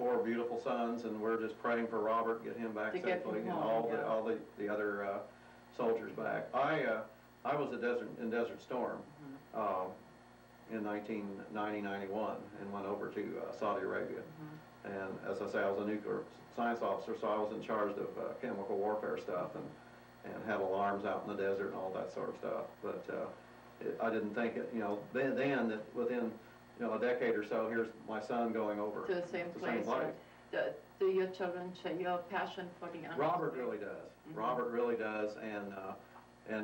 4 beautiful sons, and we're just praying for Robert, get him back safely, and all the other soldiers back. I was in Desert Storm in 1990-91 and went over to Saudi Arabia. And as I say, I was a nuclear science officer, so I was in charge of chemical warfare stuff and had alarms out in the desert and all that sort of stuff. But I didn't think it, then that within a decade or so, here's my son going over to the same place. Right. Do your children share your passion for the animals? Robert really does. Robert really does, and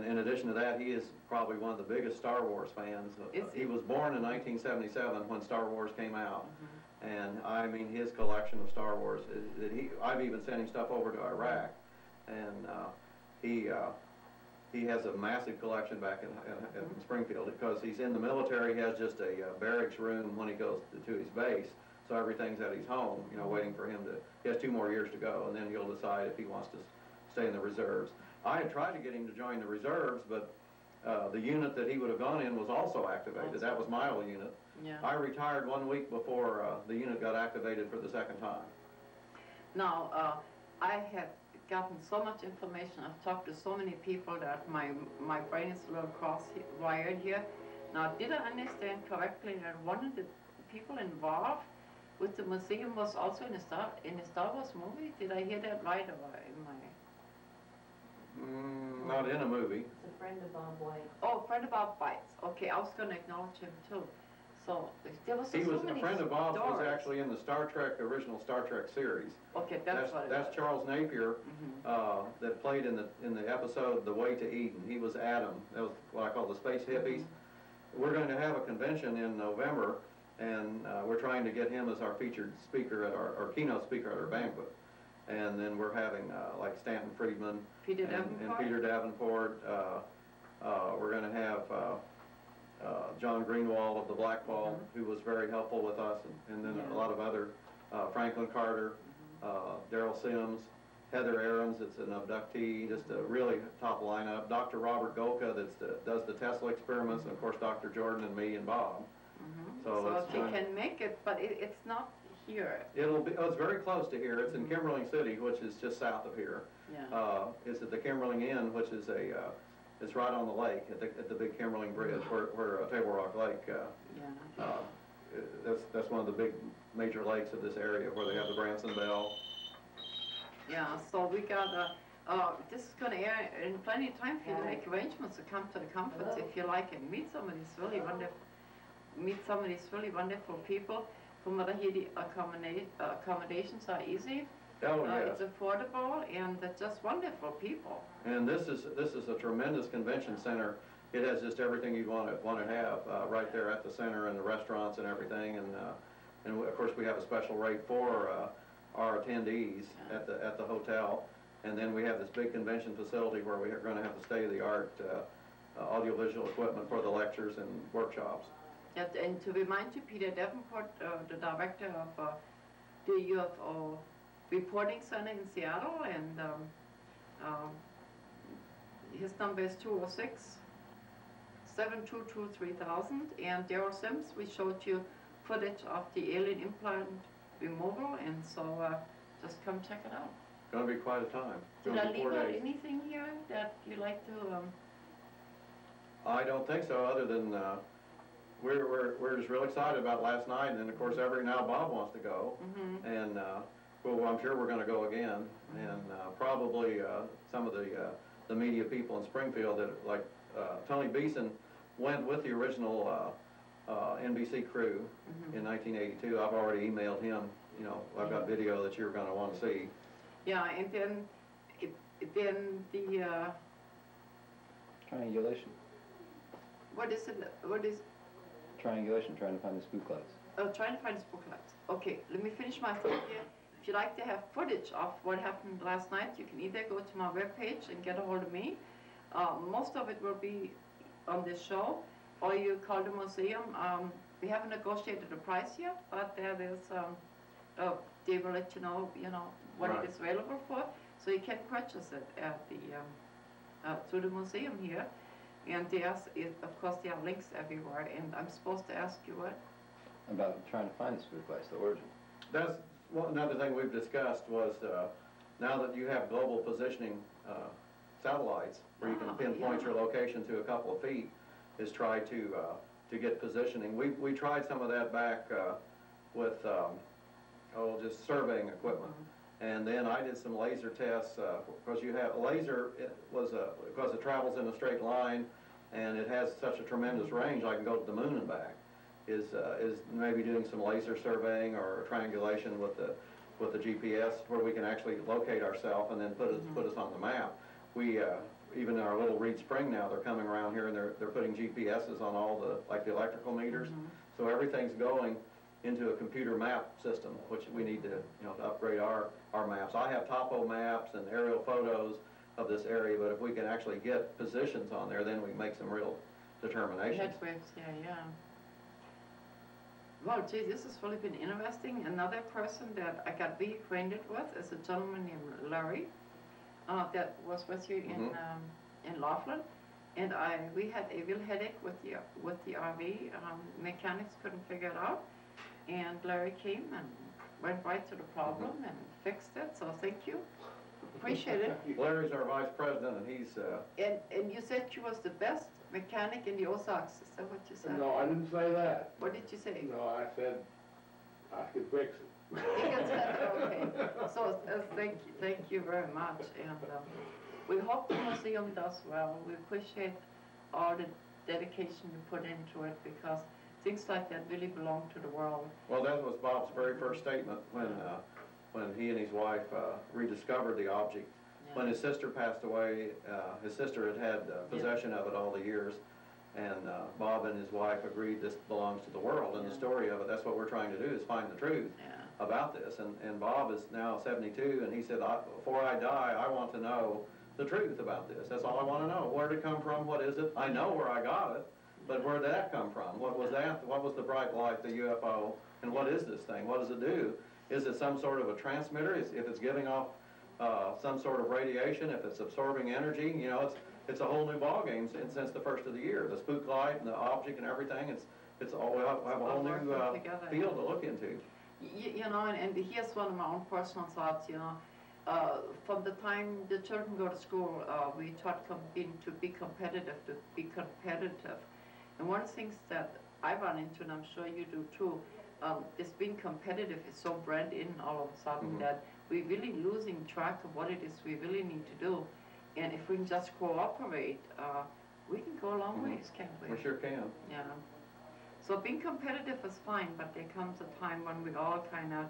in addition to that, he is probably one of the biggest Star Wars fans. He was born in 1977 when Star Wars came out, and I mean his collection of Star Wars. I've even sent him stuff over to Iraq, and he has a massive collection back in Springfield because he's in the military. He has just a barracks room when he goes to his base, so everything's at his home, waiting for him to. He has 2 more years to go, and then he'll decide if he wants to stay in the reserves. I had tried to get him to join the reserves, but the unit that he would have gone in was also activated. That was my old unit. Yeah. I retired 1 week before the unit got activated for the 2nd time. Now, I have gotten so much information. I've talked to so many people that my brain is a little cross-wired here. Now, did I understand correctly that one of the people involved with the museum was also in a Star Wars movie? Did I hear that right, or am I? Not in a movie. It's a friend of Bob White. Oh, a friend of Bob White's. Okay, I was going to acknowledge him too. So there was so many a friend of Bob's stories. was actually in the original Star Trek series. Okay, that's what it That's was. Charles Napier that played in the episode The Way to Eden. He was Adam. That was what I call the space hippies. We're going to have a convention in November, and we're trying to get him as our featured speaker at our keynote speaker at our banquet. And then we're having like Stanton Friedman, Peter Davenport. We're going to have John Greenwald of the Black Ball, who was very helpful with us, and then a lot of other, Franklin Carter, Daryl Sims, Heather Aarons, that's an abductee, just a really top lineup. Dr. Robert Golka, that does the Tesla experiments, and of course Dr. Jordan and me and Bob. So if you can make it, but it's not here. It'll be. Oh, it's very close to here. It's in Kimberling City, which is just south of here. Yeah. It's at the Kimberling Inn, which is it's right on the lake at the big Kimberling Bridge, where Table Rock Lake. That's one of the big major lakes of this area where they have the Branson Bell. Yeah. So we got this is going to air in plenty of time for you to make arrangements to come to the conference if you like and meet some of these really wonderful people. From what I hear, the accommodations are easy. Oh, yes. It's affordable, and they're just wonderful people. And this is a tremendous convention center. It has just everything you'd want to have right there at the center, and the restaurants and everything. And of course we have a special rate for our attendees at the hotel. And then we have this big convention facility where we're going to have the state-of-the-art audiovisual equipment for the lectures and workshops. And to remind you, Peter Davenport, the director of the UFO Reporting Center in Seattle, and his number is 206-722-3000. And Daryl Sims, we showed you footage of the alien implant removal, and so just come check it out. It's going to be quite a time. Did I leave out anything here that you'd like to? I don't think so, other than we're just really excited about last night, and then of course now Bob wants to go, and well, I'm sure we're going to go again, and probably some of the media people in Springfield that like Tony Beeson went with the original NBC crew in 1982. I've already emailed him. I've got video that you're going to want to see. Yeah, and then the triangulation. What is it? What is? Triangulation, trying to find the Spooklights. Oh, trying to find the Spooklights. Okay, let me finish my thought here. If you'd like to have footage of what happened last night, you can either go to my webpage and get a hold of me. Most of it will be on this show, or you call the museum. We haven't negotiated the price yet, but there is, they will let you know, what it is available for. So you can purchase it at the, through the museum here. And of course, there are links everywhere. And I'm supposed to ask you what? About trying to find the Spooklights, the origin. Well, another thing we've discussed was, now that you have global positioning satellites, where you can pinpoint your location to a couple of feet, is try to get positioning. We tried some of that back with, just surveying equipment. And then I did some laser tests, because you have, laser, because it travels in a straight line, and it has such a tremendous range, I can go to the moon and back, is maybe doing some laser surveying or triangulation with the GPS, where we can actually locate ourselves and then put us on the map. We, even our little Reed Spring now, they're coming around here and they're putting GPSs on all the, like the electrical meters. So everything's going into a computer map system, which we need to, to upgrade our maps. I have topo maps and aerial photos of this area, but if we can actually get positions on there, then we can make some real determinations. Yeah. Well, gee, this has really been interesting. Another person that I got reacquainted with is a gentleman named Larry, that was with you in Joplin, and we had a real headache with the RV. Mechanics couldn't figure it out, and Larry came and went right to the problem and fixed it. So thank you, appreciate it. Larry's our vice president, and he's. And you said she was the best mechanic in the Ozarks. Is that what you said? No, I didn't say that. What did you say? No, I said I could fix it. Okay. So thank you very much, and we hope the museum does well. We appreciate all the dedication you put into it, because things like that really belong to the world. Well, that was Bob's very first statement when he and his wife rediscovered the object. Yeah. When his sister passed away, his sister had possession of it all the years, and Bob and his wife agreed this belongs to the world, and the story of it, that's what we're trying to do, is find the truth about this. And Bob is now 72, and he said, before I die, I want to know the truth about this. That's all I want to know. Where did it come from? What is it? I know where I got it, but where did that come from? What was that? What was the bright light, the UFO? And what is this thing? What does it do? Is it some sort of a transmitter? If it's giving off some sort of radiation, if it's absorbing energy, it's a whole new ballgame since the first of the year. The spook light and the object and everything, it's all, we have a whole new field to look into. And here's one of my own personal thoughts, from the time the children go to school, we taught to be competitive. And one of the things that I run into, and I'm sure you do too, is being competitive is so bred in all of a sudden that we're really losing track of what it is we really need to do. And if we can just cooperate, we can go a long ways, can't we? We sure can. Yeah. So being competitive is fine, but there comes a time when we all kind of,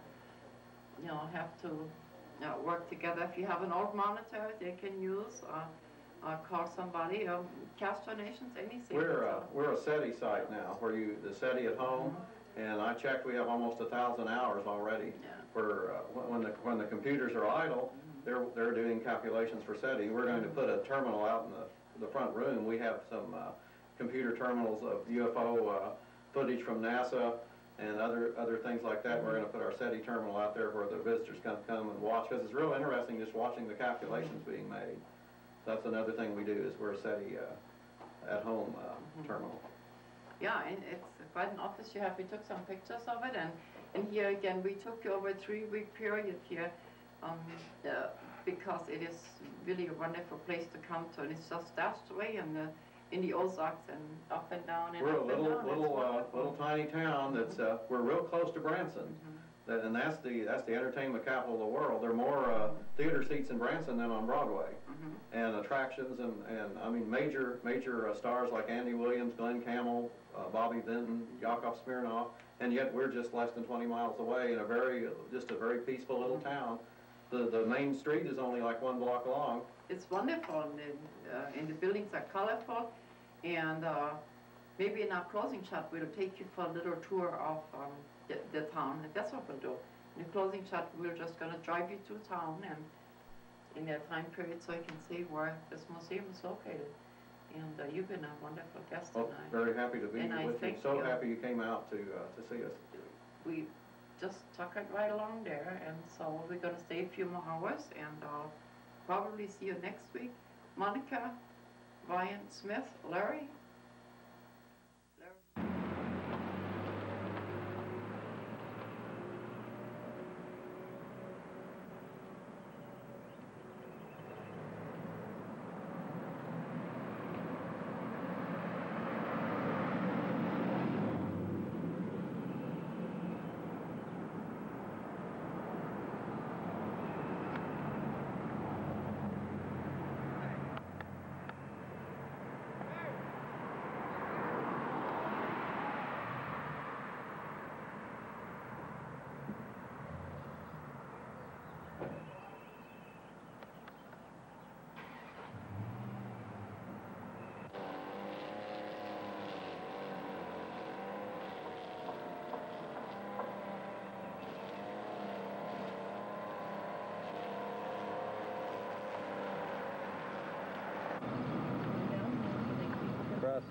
have to work together. If you have an old monitor they can use, call somebody, cash donations, anything. We're a SETI site now, where the SETI at home, and I checked, we have almost 1,000 hours already. For when the computers are idle, they're doing calculations for SETI. We're going to put a terminal out in the front room. We have some computer terminals of UFO footage from NASA and other things like that. We're going to put our SETI terminal out there where the visitors can come and watch, because it's real interesting just watching the calculations being made. That's another thing we do, is we're a SETI at home terminal. Yeah, and it's quite an office you have. We took some pictures of it, and here again we took you over a 3-week period here, because it is really a wonderful place to come to, and it's just dashed away in the Ozarks and up and down and we're up and down. little tiny town that's we're real close to Branson, and that's the entertainment capital of the world. There are more theater seats in Branson than on Broadway, and attractions and I mean major stars like Andy Williams, Glenn Campbell, Bobby Vinton, Yakov Smirnoff, and yet we're just less than 20 miles away in a very peaceful little town. The main street is only like 1 block long. It's wonderful, and the buildings are colorful, and maybe in our closing shot we'll take you for a little tour of the town. That's what we'll do. In the closing shot we're just going to drive you through town and in that time period, so you can see where this museum is located. And you've been a wonderful guest tonight. Very happy to be with you. So happy you came out to see us. We just tuck it right along there, and so we're going to stay a few more hours, and probably see you next week. Monica, Ryan, Smith, Larry.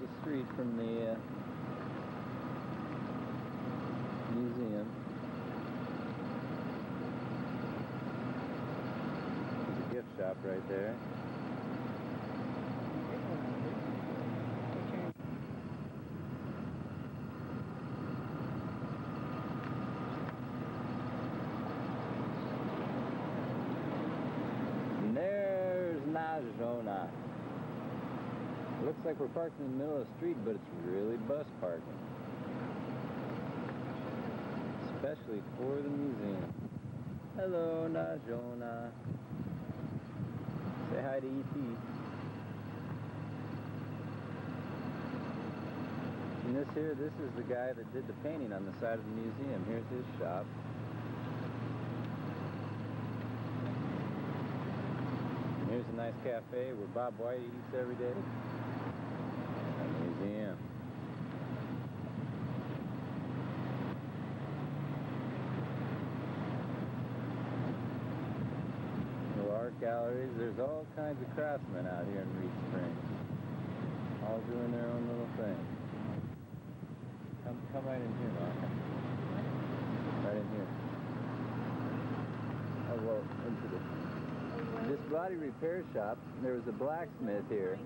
the street from the museum. There's a gift shop right there. And there's Najona. Looks like we're parked in the middle of the street, but it's really bus parking. Especially for the museum. Hello, Najona. Say hi to E.T. And this is the guy that did the painting on the side of the museum. Here's his shop. And here's a nice cafe where Bob White eats every day. Museum. Little art galleries. There's all kinds of craftsmen out here in Reed Springs, all doing their own little thing. Come right in here, Mark. Right in here. Oh, well, into this body repair shop. There was a blacksmith here.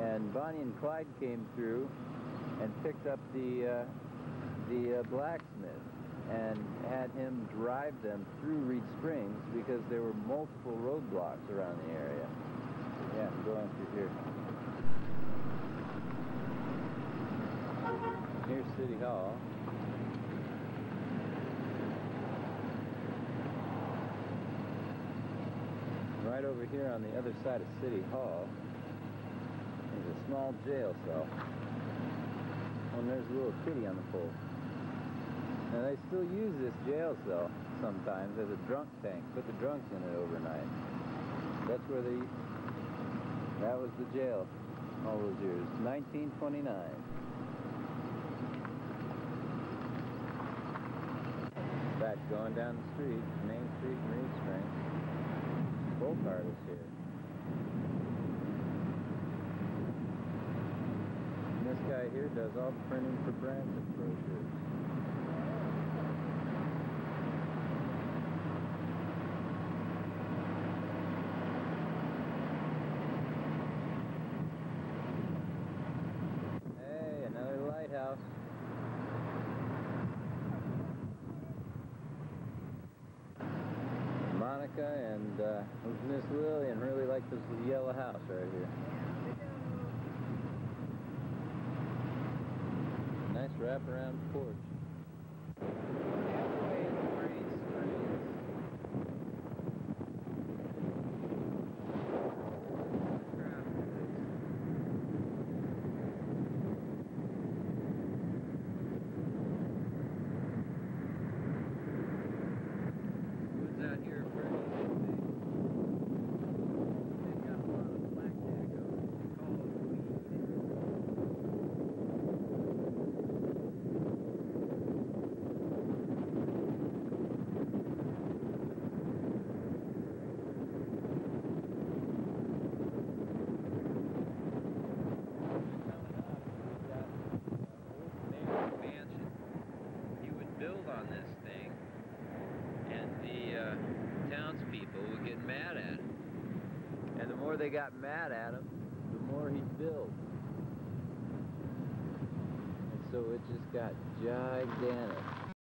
And Bonnie and Clyde came through and picked up the blacksmith and had him drive them through Reed Springs because there were multiple roadblocks around the area. Yeah, I'm going through here. Here's City Hall. Right over here on the other side of City Hall, there's a small jail cell. Oh, and there's a little kitty on the pole. Now they still use this jail cell sometimes as a drunk tank. Put the drunks in it overnight. That's where that was the jail all those years. 1929. In fact, going down the street, Main Street in Reed Springs, folk artists here. This guy here does all the printing for Branson brochures. Hey, another lighthouse. Monica and Miss Lillian really like this yellow house right here. Nice wraparound porch. Woods out here are pretty. They've got a lot of blackjack over it. They call it build on this thing, and the townspeople would get mad at him. And the more they got mad at him, the more he'd build. And so it just got gigantic.